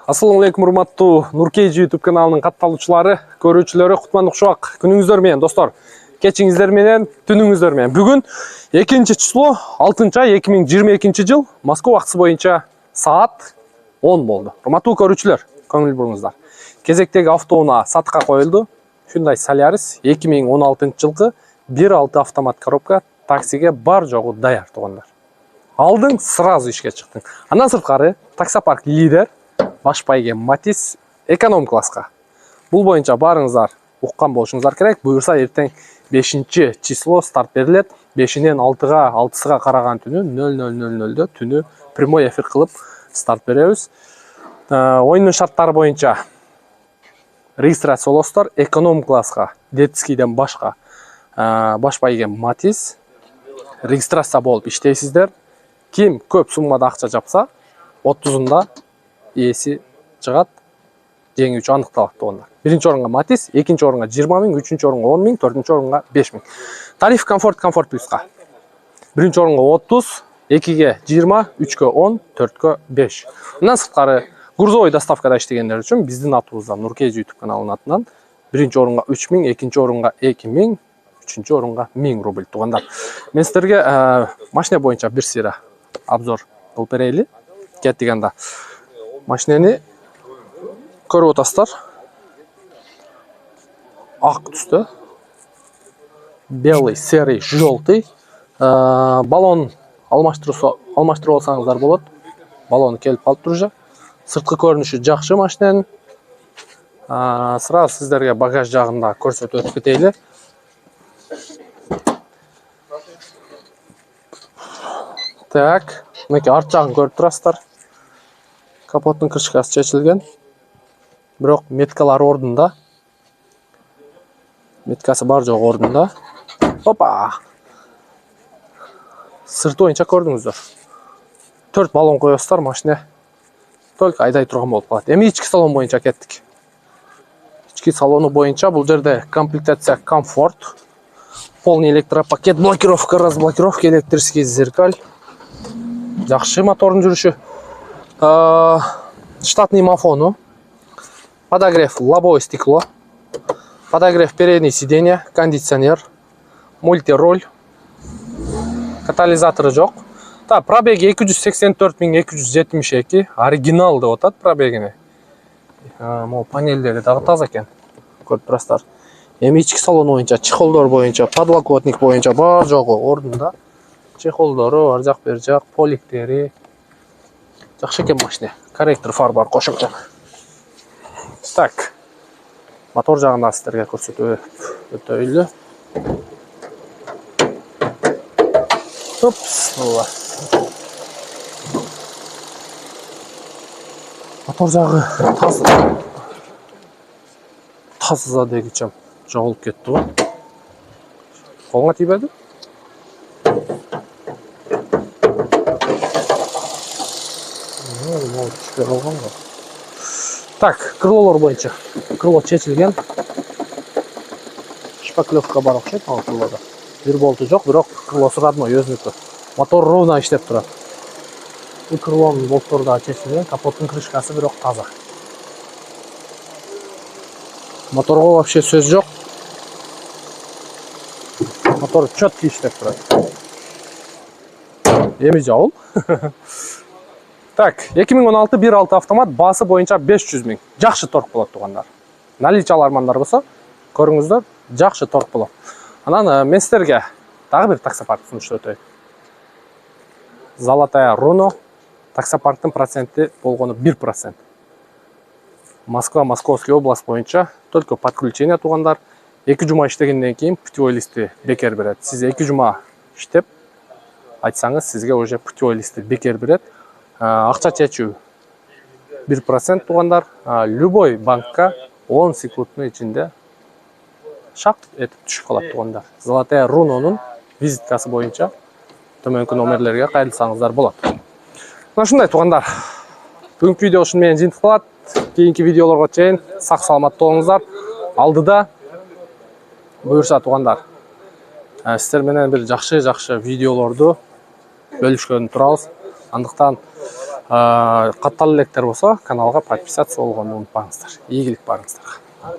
Assalamu алейкум, урматтуу Нуркейджи YouTube каналынын катталуучулары, көрүүчүлөрү, кутмандык шубак күнүңүздөр менен достор. Кечиңиздер менен, түнүңүздөр менен. Бүгүн 2-число 6-ай 2022 жыл Москва убактысы боюнча саат 10 болду. Урматтуу көрүүчүлөр, көңүл буруңуздар. Кезектеги автоунаа сатыкка коюлду. Hyundai Solaris 2016 жылкы 1.6 автомат коробка таксиге бар жогу даяр тугандар. Алдың, сразу ишке чыктың. Андан сырткары таксопарк лидер баш байге Матис эконом класска. Бул боюнча барыңыздар уккан болушуңуздар керек. Буюрса эртең 5-число старт берилет. 5-ден 6-га караган түнү 00:00 түнү прямой эфир кылып старт беребиз. Оюндун шарттары боюнча регистрация болосуздар. Эконом класска детскийден башка баш байге Матис регистрация болуп иштейсиздер. Ким көп суммада акча жапса, 30-ында ээси чыгат, жеңүүчү аныкталат тугандар. Биринчи орунга Матис, экинчи орунга 20 000, үчүнчү орунга 10 000, төртүнчү орунга 5 000. Тариф комфорт плюска. Биринчи орунга 30, 2-ге 20, 3-кө 10, 4-кө 5. Мындан сырткары грузовой доставкада иштегендер үчүн биздин атыбыздан Нуркейджи YouTube каналынын атынан биринчи орунга 3 000, экинчи орунга 2 000, үчүнчү орунга 1000 рубль тугандар. Мен сиздерге машина боюнча бир сыйра обзор кылып берели. Кеттик анда. Машинени көрүп атасыздар. Ак түстө. Белый, серый, желтый. Баллон алмаштырып алсаңыздар болот. Баллону келип калыптыр уже. Сырткы көрүнүшү жакшы машиненин. Сразу сиздерге багаж жагында көрсөтүп өтүп кетели. Так, мынакей арт жагын көрүп турасыздар. Капоттун крышкасы чечилген. Бирок меткалар ордунда. Меткасы бар жок ордунда. Опа! Сырты боюнча көрдүңүздөр. 4 баллон коесуздар, машина только айдай турган болуп калат. Эми ички салон боюнча кеттик. Ички салону боюнча бул жерде комплектация комфорт, полный электропакет, блокировка, разблокировка, электрический зеркаль. Жакшы мотордун жүрүшү. Штатный мафону, подогрев лобовое стекло, подогрев переднее сиденья, кондиционер, мультироль, катализаторы жок. Пробеги 284 272, оригинал деп атат пробегини. Могу панелдери дагы таза экен. Көрүп турасыздар. Эми ички салон боюнча, чехолдор боюнча, подлокотник боюнча бар жогу ордунда. Чехолдору ар жак бер жак, поликтери. Жакшы экен машина. Корректор фар бар кошумча. Так. Мотор жагында сиздерге көрсөтүп өтөйлү. Опс, мына. Мотор жагы таза дегичем жоголуп кетти го. Колуңа тийбеди? Так, крылолор боюнча. Крыло чечилген. Шпаклевка бар окшойт ал крылода. Бир болту жок, бирок крылосу родной, өзүнүкү. Мотор ровно иштеп турат. Бул крылонун болтору да чечилген, капоттун крышкасы бирок таза. Моторго вообще сөз жок. Мотор четко иштеп турат. Эми жабыл. Так, 2016 1.6 автомат, басы боюнча 500 000. Жакшы торк болот тугандар. Наличие алармандар болсо, көрүңүздөр, жакшы торк болот. Анан мен сиздерге дагы бир таксопарк сунуштап өтөйүн. Золотая Руно таксопарктын проценти болгону 1%. Москва, Московский область боюнча только подключение тугандар. 2 жума иштегенден кийин путевой листи бекер берет. Сиз 2 жума иштеп айтсаңыз, сизге уже путевой листи бекер берет. Акча чечүү 1% тугандар. Любой банкка 10 секундтун ичинде шак этип түшүп калат тугандар. Золотая Рунонун визиткасы боюнча төмөнкү номерлерге кайрылсаңыздар болот. Мына ушундай тугандар. Бүгүнкү видео ушун менен жыйынтык кылат. Кийинки видеолорго чейин сак саламатта болуңуздар. Алдыда буюрса тугандар. Сиздер менен бир жакшы видеолорду бөлүшкөн турабыз. Андыктан Каттал электер болсо каналга подписаться болгонду унутпаңыздар. Ийгилик барыңыздарга.